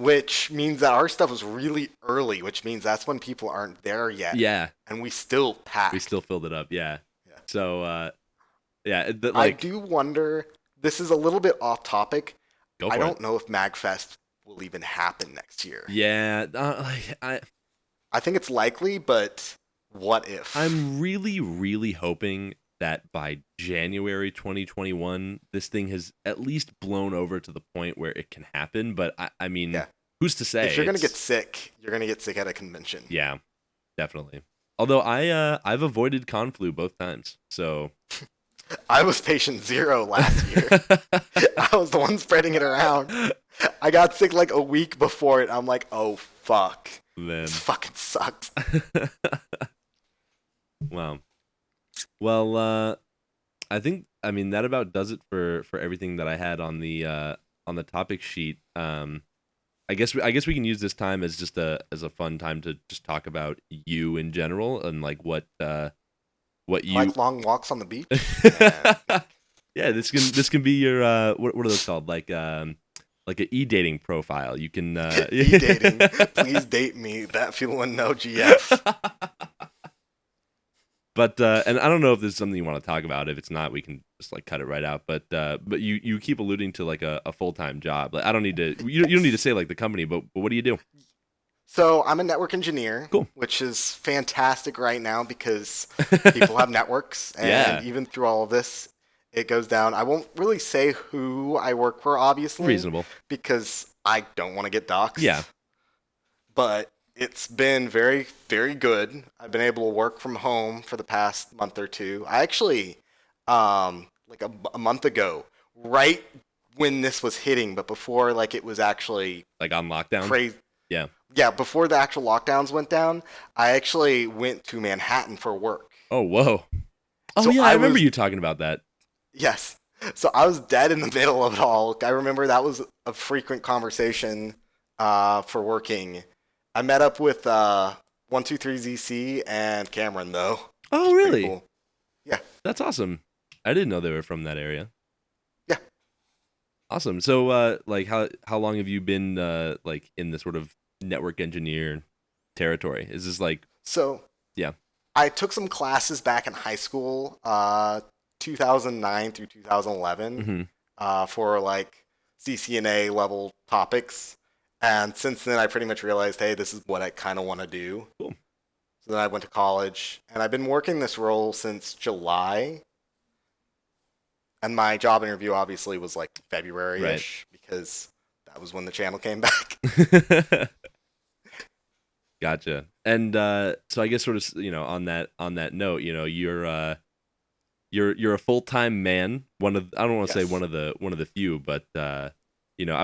Which means that our stuff was really early, which means that's when people aren't there yet. Yeah. And we still packed. We still filled it up, yeah. So, I do wonder, this is a little bit off topic. Go for I don't know if Magfest will even happen next year. Yeah, I think it's likely, but what if? I'm really, really hoping that by January 2021, this thing has at least blown over to the point where it can happen. But I mean, who's to say? If you're gonna get sick, you're gonna get sick at a convention. Yeah, definitely. Although I've avoided Conflu both times, so I was patient 0 last year. I was the one spreading it around. I got sick like a week before it. I'm like, oh fuck, this fucking sucks. Wow. Well, I think that about does it for everything that I had on the topic sheet. I guess we can use this time as just as a fun time to just talk about you in general and like what you like long walks on the beach. Yeah, this can be your what are those called? Like like a e-dating profile. You can E-dating. Please date me. That feeling no GF. But and I don't know if this is something you want to talk about. If it's not, we can just like cut it right out. But you keep alluding to like a full-time job. Like I don't need to. You don't need to say like the company, but what do you do? So I'm a network engineer, Cool. which is fantastic right now because people have networks, Yeah. and even through all of this, it goes down. I won't really say who I work for, obviously, Reasonable. because I don't want to get Yeah. doxxed. But it's been very, very good. I've been able to work from home for the past month or two. I actually, like a month ago, right when this was hitting, but before like it was actually Like on lockdown. crazy. Yeah. Yeah, before the actual lockdowns went down, I actually went to Manhattan for work. Oh, whoa. Oh So yeah, I I remember was, you talking about that. yes. So I was dead in the middle of it all. I remember that was a frequent conversation for working. I met up with 123ZC and Cameron though, which Oh is pretty really? cool. Yeah, That's awesome. I didn't know they were from that area. yeah. Awesome. So like how long have you been like in the sort of network engineer territory? Is this like So yeah. I took some classes back in high school, 2009 through 2011, Hmm. for like CCNA level topics. And since then, I pretty much realized, hey, this is what I kind of want to do. Cool. So then I went to college, and I've been working this role since July. And my job interview obviously was like February-ish because that was when the channel came back. Gotcha. And so I guess sort of on that note, you're a full-time man. One of I don't want to say Yes. one of the few, but I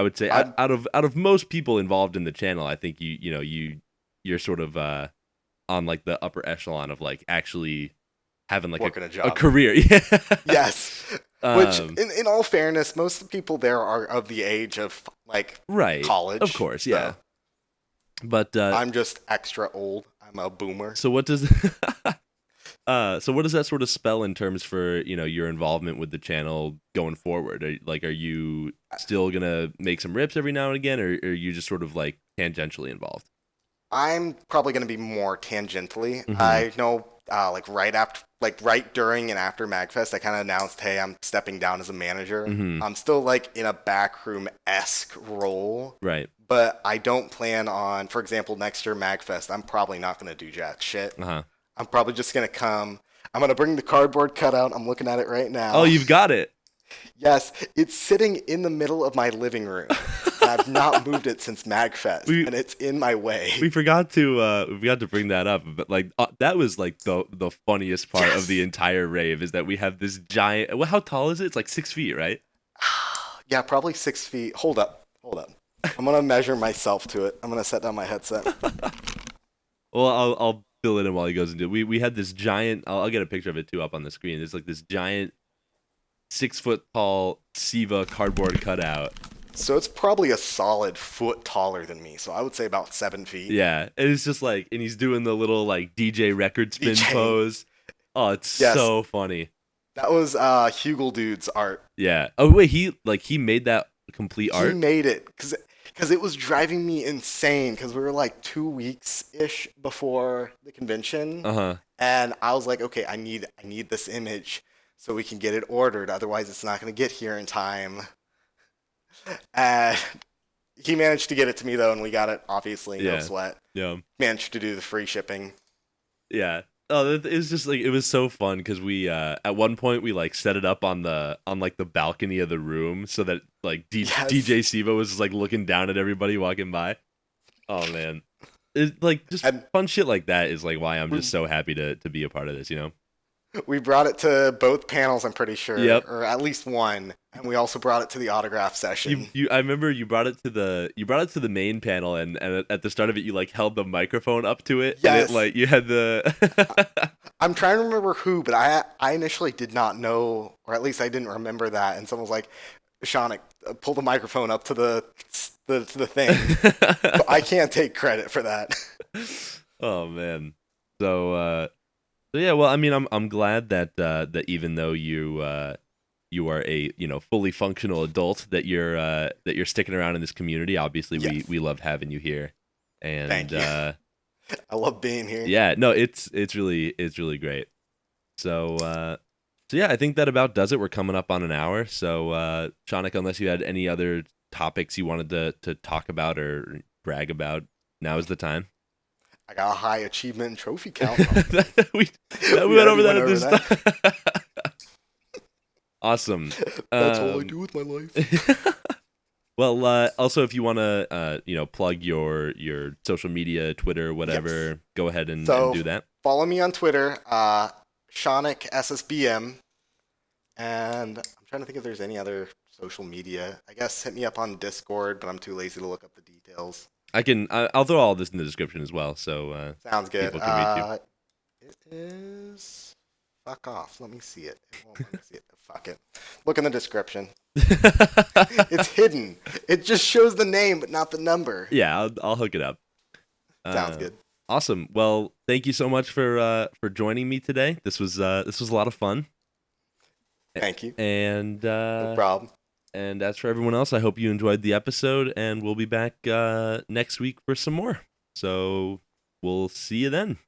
would say I'm out of most people involved in the channel, I think you're sort of on like the upper echelon of like actually having like working a a job. career. Yeah. Yes. Which, Um, in all fairness, most of the people there are of the age of like right. college. Of course, yeah. So But I'm just extra old. I'm a boomer. so what does so what does that sort of spell in terms for, your involvement with the channel going forward? Are you still gonna make some rips every now and again, or are you just sort of like tangentially involved? I'm probably going to be more tangentially. Hmm. I know, right during and after Magfest, I kind of announced, hey, I'm stepping down as a manager. Hmm. I'm still like in a backroom-esque role, Right. but I don't plan on, for example, next year Magfest, I'm probably not going to do jack shit. Uh-huh. I'm probably just going to come. I'm going to bring the cardboard cutout. I'm looking at it right Oh, now. you've got it. Yes, it's sitting in the middle of my living room. And I've not moved it since Magfest, and it's in my way. We forgot to bring that up, but like that was like the funniest part of the entire rave is that we have this giant. Well, how tall is it? It's like 6 feet, right? Yeah, probably 6 feet. Hold up. I'm gonna measure myself to it. I'm gonna set down my headset. Well, I'll fill it in while he goes into it. We had this giant. I'll get a picture of it too up on the screen. There's like this giant 6 foot tall SiIva cardboard cutout. So it's probably a solid foot taller than me. So I would say about 7 feet. Yeah, and it's just like, and he's doing the little like DJ record spin DJ. pose. Oh, it's Yes. so funny. That was Hugel Dude's art. Yeah. Oh wait, he made that complete He art. made it because it was driving me insane because we were like 2 weeks-ish before the convention. Uh-huh. And I was like, okay, I need this image so we can get it ordered. Otherwise, it's not going to get here in time. And he managed to get it to me, though, and we got it, obviously, no Yeah. sweat. Yeah. Managed to do the free shipping. Yeah. Oh, it was just like it was so fun because we at one point we like set it up on like the balcony of the room so that like Yes. DJ SiIva was just, like looking down at everybody walking by. Oh man, it's like just And fun shit like that is like why I'm just so happy to be a part of this. we brought it to both panels, I'm pretty sure. Yep. Or at least one. And we also brought it to the autograph session. I remember you brought it to the main panel and at the start of it you like held the microphone up to it and Yes. it like you had the I'm trying to remember who, but I initially did not know, or at least I didn't remember that. And someone was like, Shonic, pull the microphone up to the thing. So I can't take credit for that. Oh man. So yeah, well, I mean, I'm glad that that even though you you are a fully functional adult, that you're sticking around in this community. Obviously, Yes. we loved having you here, Thank and you. I love being here. yeah, no, it's really great. So so yeah, I think that about does it. We're coming up on an hour. So Shonic, unless you had any other topics you wanted to talk about or brag about, now is the time. I got a high achievement and trophy count. we We went over already that went at over this that. time. Awesome. That's all I do with my life. Well, also, if you want to, plug your social media, Twitter, Yes. whatever, go ahead and So do that. follow me on Twitter, Shonic SSBM, and I'm trying to think if there's any other social media. I guess hit me up on Discord, but I'm too lazy to look up the details. I'll throw all this in the description as well, so Sounds good. people can reach you. It is. Fuck off. Let me see it. It won't let me see it. Fuck it. Look in the description. It's hidden. It just shows the name, but not the number. Yeah, I'll hook it up. Sounds good. Awesome. Well, thank you so much for joining me today. This was a lot of fun. Thank you. And No problem. and as for everyone else, I hope you enjoyed the episode, and we'll be back next week for some more. So we'll see you then.